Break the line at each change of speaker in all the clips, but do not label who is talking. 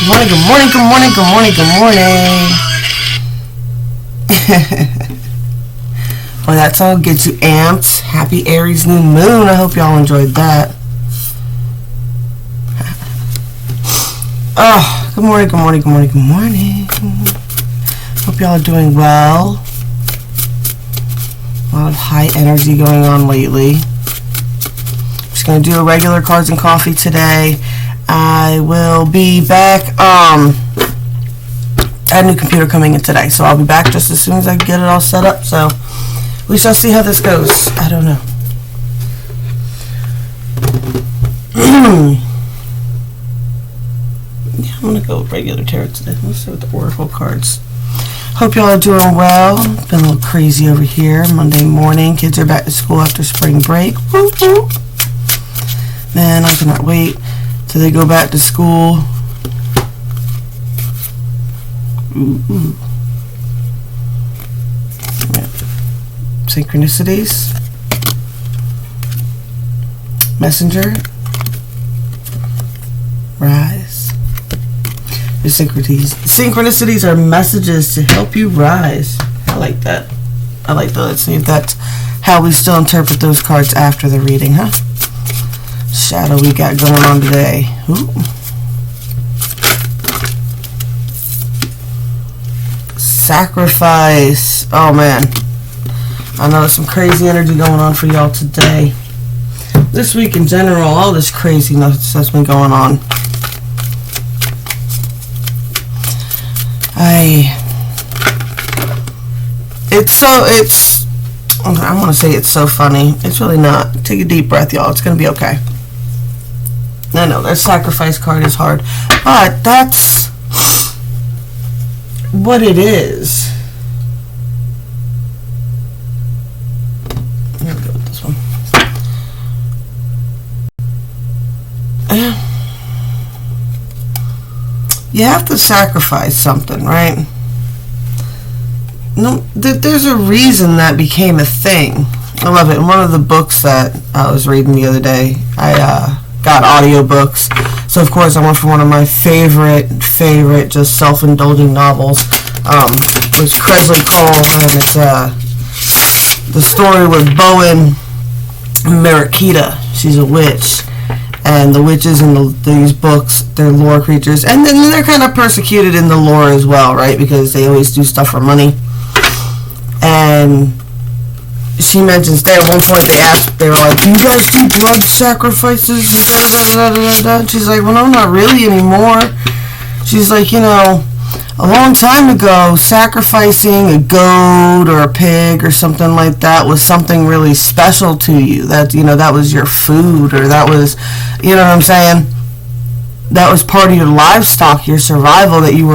morning, good morning, good morning, good morning, good morning. Well, that song gets you amped. Happy Aries new moon. I hope y'all enjoyed that. Oh, good morning, good morning, good morning, good morning. Hope y'all are doing well. A lot of high energy going on lately. Just going to do a regular cards and coffee today. I will be back. I had a new computer coming in today, so I'll be back just as soon as I get it all set up. So we shall see how this goes. I don't know. Yeah, I'm going to go regular tarot today. Let's see with the Oracle cards. Hope y'all are doing well. Been a little crazy over here. Monday morning. Kids are back to school after spring break. Woo woo. Man, I cannot wait till they go back to school. Ooh. Yeah. Synchronicities. Messenger. Rise. The synchronicities are messages to help you rise. I like that. I like that. Let's see if that's how we still interpret those cards after the reading, huh? Shadow we got going on today. Ooh. Sacrifice. Oh man, I know there's some crazy energy going on for y'all today. This week in general, all this craziness that's been going on. I want to say it's so funny. It's really not. Take a deep breath, y'all. It's going to be okay. I know that sacrifice card is hard, but that's what it is. I'm going to go with this one. You have to sacrifice something, right? No, there's a reason that became a thing. I love it. In one of the books that I was reading the other day, I got audiobooks. So, of course, I went for one of my favorite, just self-indulging novels. It was Cresley Cole, and it's the story with Bowen Marikita. She's a witch. And the witches in these books, they're lore creatures. And then they're kind of persecuted in the lore as well, right? Because they always do stuff for money. And she mentions there at one point they were like, do you guys do blood sacrifices? And she's like, well, no, not really anymore. She's like, a long time ago, sacrificing a goat or a pig or something like that was something really special to you. That, that was your food, or that was, you know what I'm saying? That was part of your livestock, your survival, that you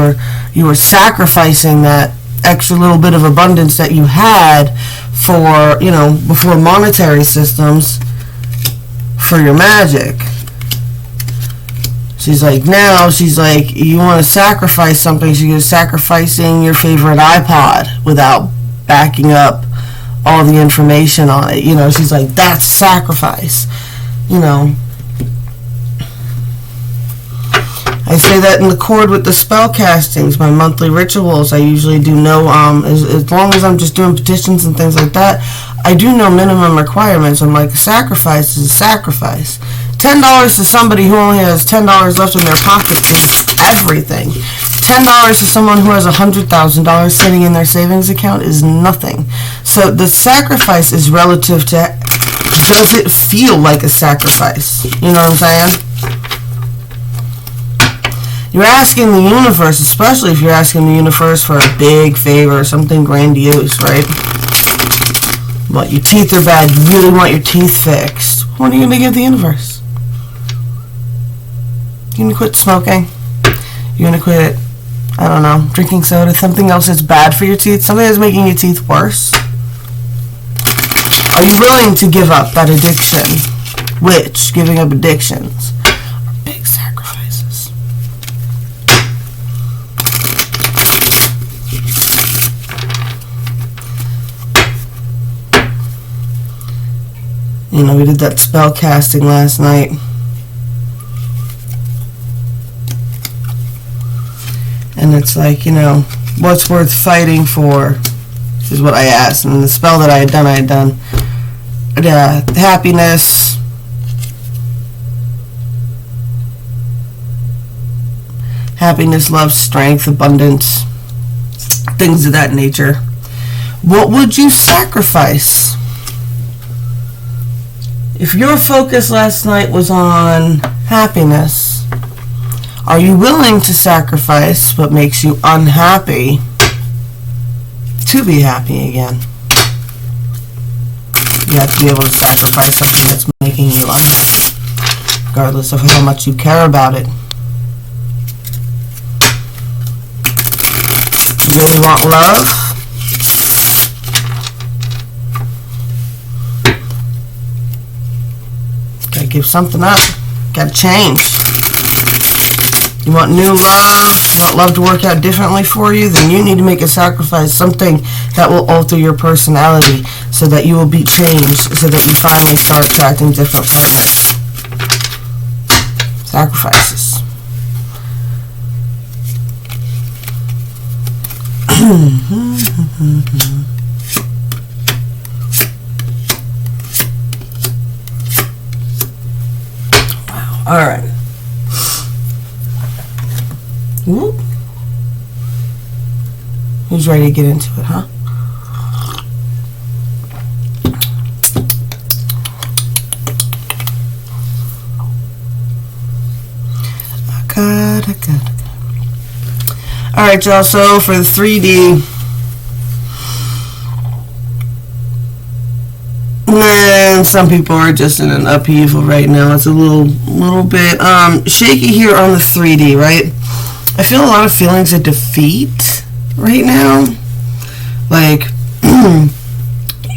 were sacrificing that extra little bit of abundance that you had for, before monetary systems, for your magic. She's like, you want to sacrifice something, so you're sacrificing your favorite iPod without backing up all the information on it. She's like, that's sacrifice. I say that in accord with the spell castings, my monthly rituals. I usually do know, as long as I'm just doing petitions and things like that, I do know minimum requirements. I'm like, sacrifice is a sacrifice. $10 to somebody who only has $10 left in their pocket is everything. $10 to someone who has $100,000 sitting in their savings account is nothing. So the sacrifice is relative to, does it feel like a sacrifice? You know what I'm saying? You're asking the universe, especially if you're asking the universe for a big favor, something grandiose, right? But your teeth are bad, you really want your teeth fixed. What are you going to give the universe? You're going to quit smoking? You're going to quit, I don't know, drinking soda, something else that's bad for your teeth, something that's making your teeth worse? Are you willing to give up that addiction? Which, giving up addictions, are big sacrifices. We did that spell casting last night. And it's like, you know, what's worth fighting for is what I asked. And the spell that I had done. Happiness, love, strength, abundance, things of that nature. What would you sacrifice? If your focus last night was on happiness, are you willing to sacrifice what makes you unhappy to be happy again? You have to be able to sacrifice something that's making you unhappy, regardless of how much you care about it. You really want love? Gotta give something up. Gotta change. You want new love? You want love to work out differently for you? Then you need to make a sacrifice, something that will alter your personality so that you will be changed, so that you finally start attracting different partners. Sacrifices. Wow. All right. Whoop. Who's ready to get into it, huh? Alright, y'all, so for the 3D, man, some people are just in an upheaval right now. It's a little bit shaky here on the 3D, right? I feel a lot of feelings of defeat right now. Like,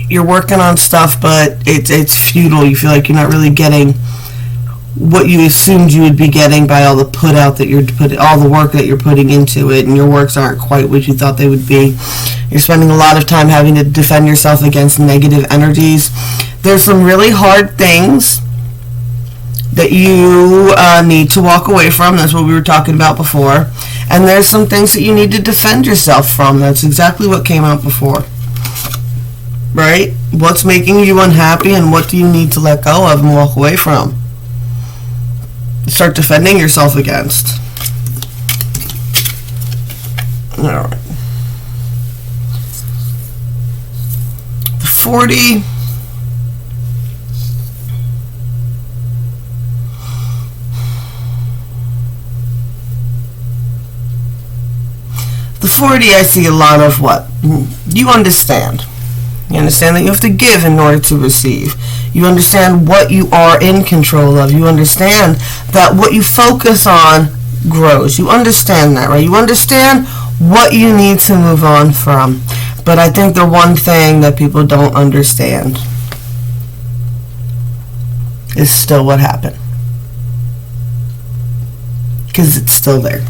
you're working on stuff, but it's futile. You feel like you're not really getting what you assumed you would be getting by all the all the work that you're putting into it, and your works aren't quite what you thought they would be. You're spending a lot of time having to defend yourself against negative energies. There's some really hard things that you need to walk away from. That's what we were talking about before. And there's some things that you need to defend yourself from. That's exactly what came out before. Right? What's making you unhappy, and what do you need to let go of and walk away from? Start defending yourself against. Alright. The 40. The 40, I see a lot of what? You understand. You understand that you have to give in order to receive. You understand what you are in control of. You understand that what you focus on grows. You understand that, right? You understand what you need to move on from. But I think the one thing that people don't understand is still what happened. Because it's still there.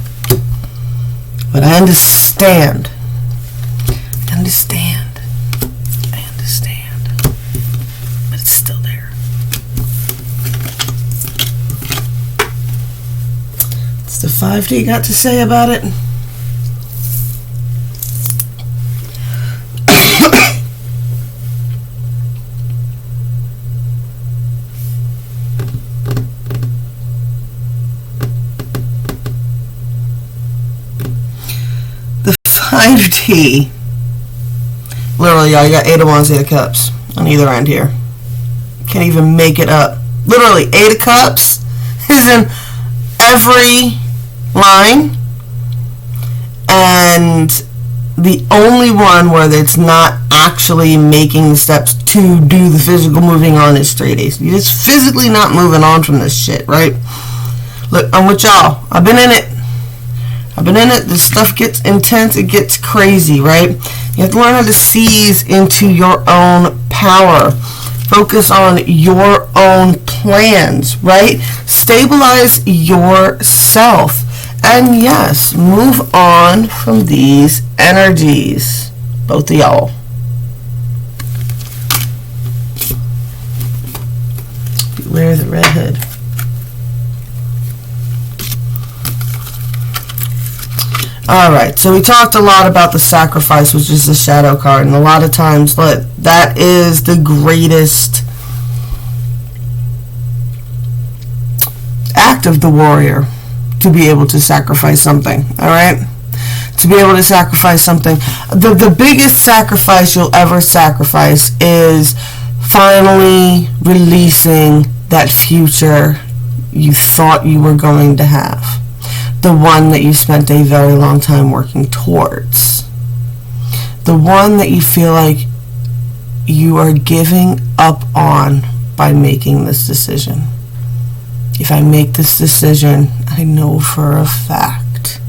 But I understand. I understand. But it's still there. What's the 5D got to say about it? The 5D. Literally, y'all, you got 8 of Wands, 8 of Cups on either end here. Can't even make it up. Literally, 8 of Cups is in every line. And the only one where it's not actually making the steps to do the physical moving on is straight Ace. You're just physically not moving on from this shit, right? Look, I'm with y'all. I've been in it. This stuff gets intense. It gets crazy, right? You have to learn how to seize into your own power. Focus on your own plans, right? Stabilize yourself. And yes, move on from these energies. Both of y'all. Beware the red hood. Alright, so we talked a lot about the sacrifice, which is the shadow card, and a lot of times that is the greatest act of the warrior, to be able to sacrifice something. Alright? To be able to sacrifice something. The biggest sacrifice you'll ever sacrifice is finally releasing that future you thought you were going to have. The one that you spent a very long time working towards. The one that you feel like you are giving up on by making this decision. If I make this decision, I know for a fact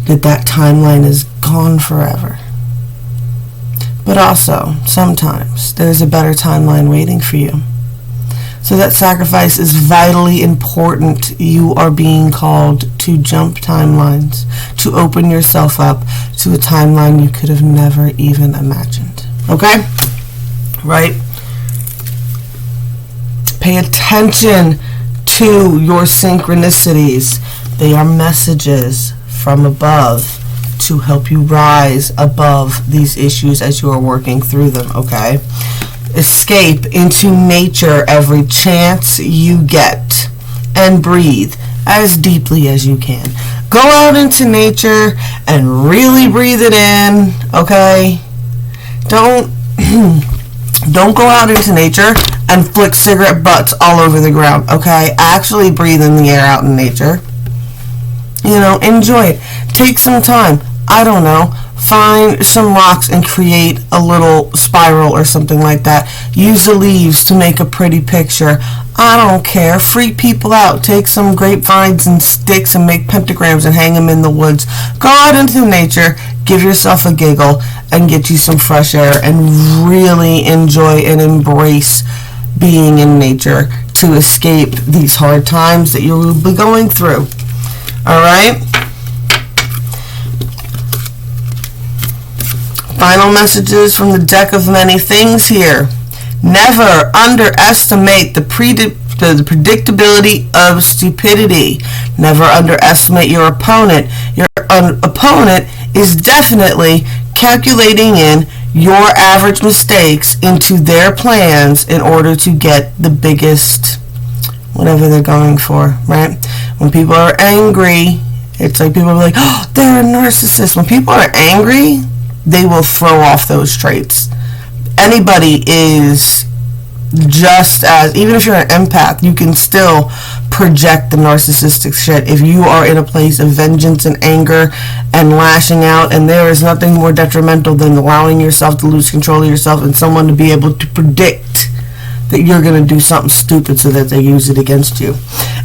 that timeline is gone forever. But also, sometimes there's a better timeline waiting for you. So that sacrifice is vitally important. You are being called to jump timelines, to open yourself up to a timeline you could have never even imagined. Okay? Right? Pay attention to your synchronicities. They are messages from above to help you rise above these issues as you are working through them. Okay? Escape into nature every chance you get and breathe as deeply as you can. Go out into nature and really breathe it in, okay? Don't go out into nature and flick cigarette butts all over the ground, okay? Actually breathe in the air out in nature. You know, enjoy it. Take some time. I don't know. Find some rocks and create a little spiral or something like that. Use the leaves to make a pretty picture. I don't care. Freak people out. Take some grapevines and sticks and make pentagrams and hang them in the woods. Go out into nature, give yourself a giggle, and get you some fresh air and really enjoy and embrace being in nature to escape these hard times that you will be going through. Alright? Final messages from the deck of many things here. Never underestimate the predictability of stupidity. Never underestimate your opponent. Your opponent is definitely calculating in your average mistakes into their plans in order to get the biggest whatever they're going for, right? When people are angry, it's like people are like, oh, they're a narcissist. When people are angry, they will throw off those traits. Anybody is just as, even if you're an empath, you can still project the narcissistic shit if you are in a place of vengeance and anger and lashing out, and there is nothing more detrimental than allowing yourself to lose control of yourself and someone to be able to predict that you're going to do something stupid so that they use it against you.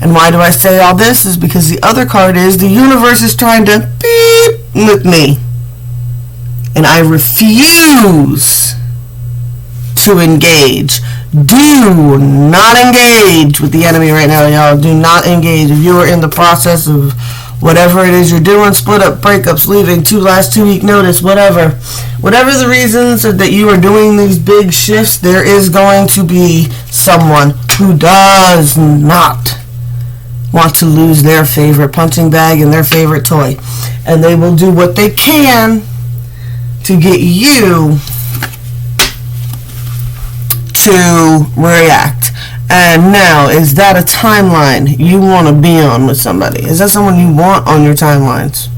And why do I say all this? Is because the other card is the universe is trying to beep with me. And I refuse to engage. Do not engage with the enemy right now, y'all. Do not engage. If you are in the process of whatever it is you're doing, split up, breakups, leaving, last 2 week notice, whatever the reasons that you are doing these big shifts, there is going to be someone who does not want to lose their favorite punching bag and their favorite toy. And they will do what they can to get you to react. And now, is that a timeline you want to be on with somebody? Is that someone you want on your timelines?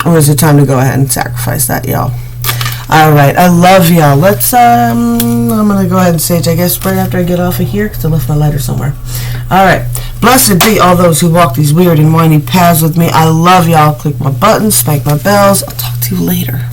Or is it time to go ahead and sacrifice that, y'all? Alright, I love y'all. Let's, I'm going to go ahead and sage, I guess, right after I get off of here, because I left my lighter somewhere. Alright, blessed be all those who walk these weird and windy paths with me. I love y'all. Click my buttons, spank my bells. I'll talk to you later.